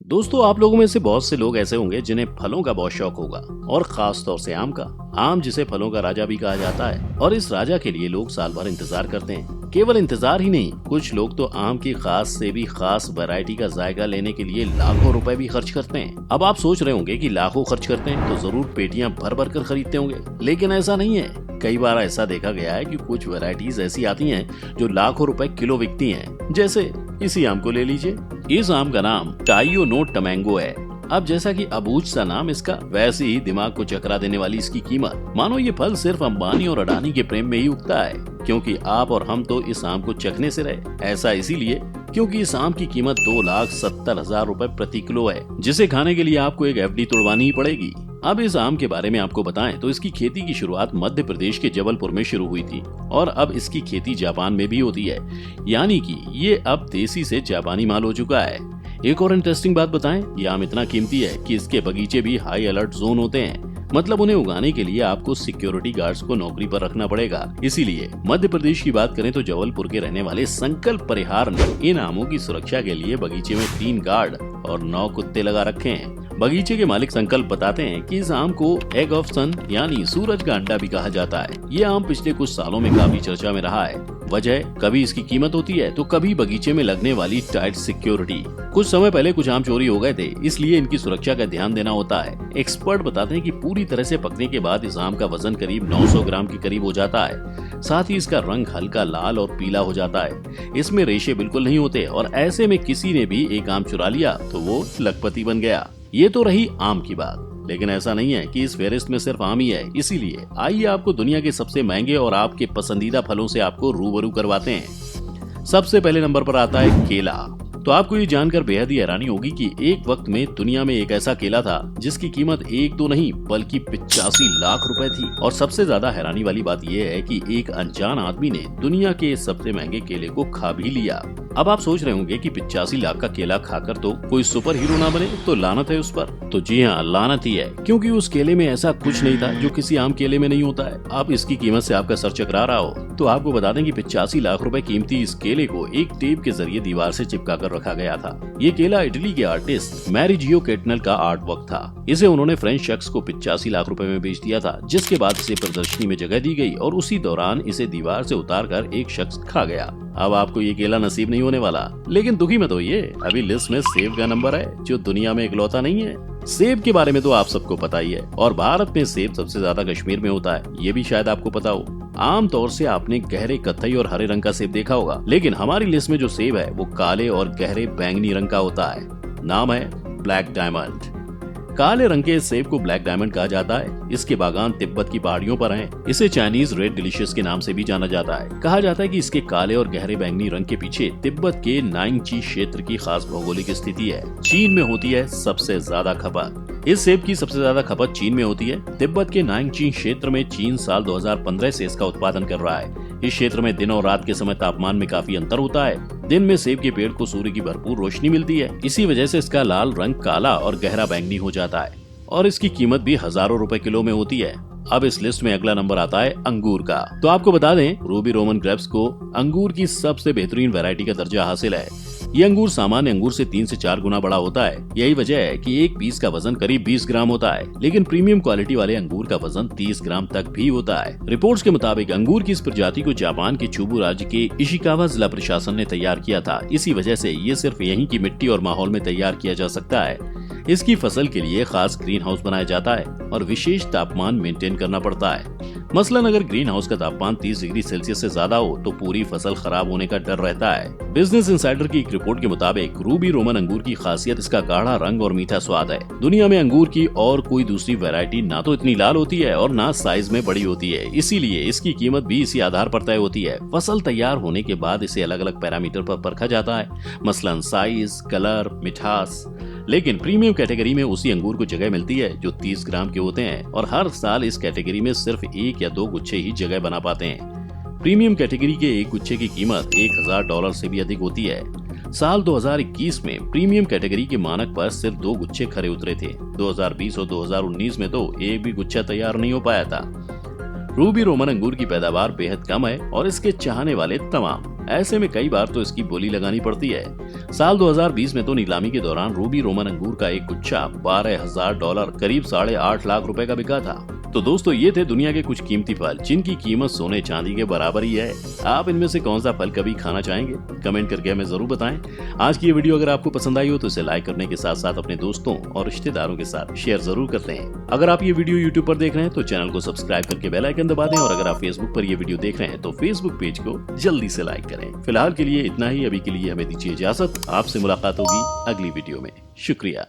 दोस्तों, आप लोगों में से बहुत से लोग ऐसे होंगे जिन्हें फलों का बहुत शौक होगा और खास तौर से आम का। आम जिसे फलों का राजा भी कहा जाता है और इस राजा के लिए लोग साल भर इंतजार करते हैं। केवल इंतजार ही नहीं, कुछ लोग तो आम की खास से भी खास वैरायटी का जायका लेने के लिए लाखों रुपए भी खर्च करते हैं। अब आप सोच रहे होंगे कि लाखों खर्च करते हैं तो जरूर पेटियां भर भर कर खरीदते होंगे, लेकिन ऐसा नहीं है। कई बार ऐसा देखा गया है कि कुछ वैरायटीज ऐसी आती हैं जो लाखों रुपए किलो बिकती हैं। जैसे इसी आम को ले लीजिए। इस आम का नाम टाइयो नो टमैंगो है। अब जैसा कि अबूझ सा नाम इसका, वैसे ही दिमाग को चकरा देने वाली इसकी कीमत। मानो ये फल सिर्फ अंबानी और अडानी के प्रेम में ही उगता है, क्योंकि आप और हम तो इस आम को चखने से रहे। ऐसा इसीलिए क्योंकि इस आम की कीमत 2,70,000 रुपए प्रति किलो है, जिसे खाने के लिए आपको एक एफडी तुड़वानी ही पड़ेगी। अब इस आम के बारे में आपको बताएं तो इसकी खेती की शुरुआत मध्य प्रदेश के जबलपुर में शुरू हुई थी और अब इसकी खेती जापान में भी होती है, यानी कि ये अब देसी से जापानी माल हो चुका है। एक और इंटरेस्टिंग बात बताएं, ये आम इतना कीमती है कि इसके बगीचे भी हाई अलर्ट जोन होते हैं। मतलब उन्हें उगाने के लिए आपको सिक्योरिटी गार्ड्स को नौकरी पर रखना पड़ेगा। इसीलिए मध्य प्रदेश की बात करें तो जबलपुर के रहने वाले संकल्प परिहार ने इन आमों की सुरक्षा के लिए बगीचे में 3 गार्ड और 9 कुत्ते लगा रखे हैं। बगीचे के मालिक संकल्प बताते हैं कि इस आम को एग ऑफ सन यानी सूरज का अंडा भी कहा जाता है। ये आम पिछले कुछ सालों में काफी चर्चा में रहा है। वजह कभी इसकी कीमत होती है तो कभी बगीचे में लगने वाली टाइट सिक्योरिटी। कुछ समय पहले कुछ आम चोरी हो गए थे, इसलिए इनकी सुरक्षा का ध्यान देना होता है। एक्सपर्ट बताते हैं कि पूरी तरह से पकने के बाद इस आम का वजन करीब 900 ग्राम के करीब हो जाता है। साथ ही इसका रंग हल्का लाल और पीला हो जाता है। इसमें रेशे बिल्कुल नहीं होते और ऐसे में किसी ने भी एक आम चुरा लिया तो वो लखपति बन गया। ये तो रही आम की बात, लेकिन ऐसा नहीं है कि इस फेहरिस्त में सिर्फ आम ही है। इसीलिए आइए आपको दुनिया के सबसे महंगे और आपके पसंदीदा फलों से आपको रूबरू करवाते हैं। सबसे पहले नंबर पर आता है केला। तो आपको ये जानकर बेहद ही हैरानी होगी कि एक वक्त में दुनिया में एक ऐसा केला था जिसकी कीमत 1-2 नहीं बल्कि 85 लाख रुपए थी। और सबसे ज्यादा हैरानी वाली बात यह है कि एक अनजान आदमी ने दुनिया के सबसे महंगे केले को खा भी लिया। अब आप सोच रहे होंगे कि 85 लाख का केला खाकर तो कोई सुपर हीरो ना बने, तो लानत है उस पर। तो जी हाँ, लानत ही है, क्योंकि उस केले में ऐसा कुछ नहीं था जो किसी आम केले में नहीं होता है। अब इसकी कीमत से आपका सर चकरा रहा हो तो आपको बता दें कि 85 लाख रुपए कीमती इस केले को एक टेप के जरिए दीवार से चिपका कर रखा गया था। ये केला इटली के आर्टिस्ट मैरिजियो कैटनल का आर्ट वर्क था। इसे उन्होंने फ्रेंच शख्स को 85 लाख रुपए में बेच दिया था, जिसके बाद इसे प्रदर्शनी में जगह दी गई और उसी दौरान इसे दीवार से उतार कर एक शख्स खा गया। अब आपको ये केला नसीब नहीं होने वाला, लेकिन दुखी मत होइए, अभी लिस्ट में सेब का नंबर है जो दुनिया में इकलौता नहीं है। सेब के बारे में तो आप सबको पता ही है और भारत में सेब सबसे ज्यादा कश्मीर में होता है, ये भी शायद आपको पता हो। आम तौर से आपने गहरे कत्थई और हरे रंग का सेब देखा होगा, लेकिन हमारी लिस्ट में जो सेब है वो काले और गहरे बैंगनी रंग का होता है। नाम है ब्लैक डायमंड। काले रंग के इस सेब को ब्लैक डायमंड कहा जाता है। इसके बागान तिब्बत की पहाड़ियों पर हैं। इसे चाइनीज रेड डिलीशियस के नाम से भी जाना जाता है। कहा जाता है कि इसके काले और गहरे बैंगनी रंग के पीछे तिब्बत के नाइंगची क्षेत्र की खास भौगोलिक स्थिति है। चीन में होती है सबसे ज्यादा खपत। इस सेब की सबसे ज्यादा खपत चीन में होती है। तिब्बत के नाइंगची क्षेत्र में चीन साल 2015 से इसका उत्पादन कर रहा है। इस क्षेत्र में दिन और रात के समय तापमान में काफी अंतर होता है। दिन में सेब के पेड़ को सूर्य की भरपूर रोशनी मिलती है, इसी वजह से इसका लाल रंग काला और गहरा बैंगनी हो जाता है और इसकी कीमत भी हजारों रुपए किलो में होती है। अब इस लिस्ट में अगला नंबर आता है अंगूर का। तो आपको बता दें, रूबी रोमन ग्रेप्स को अंगूर की सबसे बेहतरीन वैरायटी का दर्जा हासिल है। ये अंगूर सामान्य अंगूर से 3 से 4 गुना बड़ा होता है। यही वजह है कि एक पीस का वजन करीब 20 ग्राम होता है, लेकिन प्रीमियम क्वालिटी वाले अंगूर का वजन 30 ग्राम तक भी होता है। रिपोर्ट्स के मुताबिक अंगूर की इस प्रजाति को जापान के चुबु राज्य के इशिकावा जिला प्रशासन ने तैयार किया था। इसी वजह से ये सिर्फ यहीं की मिट्टी और माहौल में तैयार किया जा सकता है। इसकी फसल के लिए खास ग्रीन हाउस बनाया जाता है और विशेष तापमान मेंटेन करना पड़ता है। मसलन अगर ग्रीन हाउस का तापमान 30 डिग्री सेल्सियस से ज्यादा हो तो पूरी फसल खराब होने का डर रहता है। बिजनेस इंसाइडर की एक रिपोर्ट के मुताबिक रूबी रोमन अंगूर की खासियत इसका गाढ़ा रंग और मीठा स्वाद है। दुनिया में अंगूर की और कोई दूसरी वैरायटी ना तो इतनी लाल होती है और ना साइज में बड़ी होती है, इसीलिए इसकी कीमत भी इसी आधार पर तय होती है। फसल तैयार होने के बाद इसे अलग अलग पैरामीटर पर परखा जाता है, मसलन साइज, कलर, मिठास। लेकिन प्रीमियम कैटेगरी में उसी अंगूर को जगह मिलती है जो 30 ग्राम के होते हैं और हर साल इस कैटेगरी में सिर्फ 1 या 2 गुच्छे ही जगह बना पाते हैं। प्रीमियम कैटेगरी के एक गुच्छे की कीमत $1000 से भी अधिक होती है। साल 2021 में प्रीमियम कैटेगरी के मानक पर सिर्फ 2 गुच्छे खरे उतरे थे। 2020 और 2019 में तो एक भी गुच्छा तैयार नहीं हो पाया था। रूबी रोमन अंगूर की पैदावार बेहद कम है और इसके चाहने वाले तमाम। ऐसे में कई बार तो इसकी बोली लगानी पड़ती है। साल 2020 में तो नीलामी के दौरान रूबी रोमन अंगूर का एक गुच्छा $12,000 करीब 8.5 लाख रुपए का बिका था। तो दोस्तों ये थे दुनिया के कुछ कीमती फल जिनकी कीमत सोने चांदी के बराबर ही है। आप इनमें से कौन सा फल कभी खाना चाहेंगे? कमेंट करके हमें जरूर बताएं। आज की ये वीडियो अगर आपको पसंद आई हो तो इसे लाइक करने के साथ साथ अपने दोस्तों और रिश्तेदारों के साथ शेयर जरूर करते हैं। अगर आप ये वीडियो यूट्यूब पर देख रहे हैं तो चैनल को सब्सक्राइब करके बेल आइकन दबा दें, और अगर आप फेसबुक पर ये वीडियो देख रहे हैं तो फेसबुक पेज को जल्दी से लाइक करें। फिलहाल के लिए इतना ही। अभी के लिए हमें दीजिए इजाजत। आपसे मुलाकात होगी अगली वीडियो में। शुक्रिया।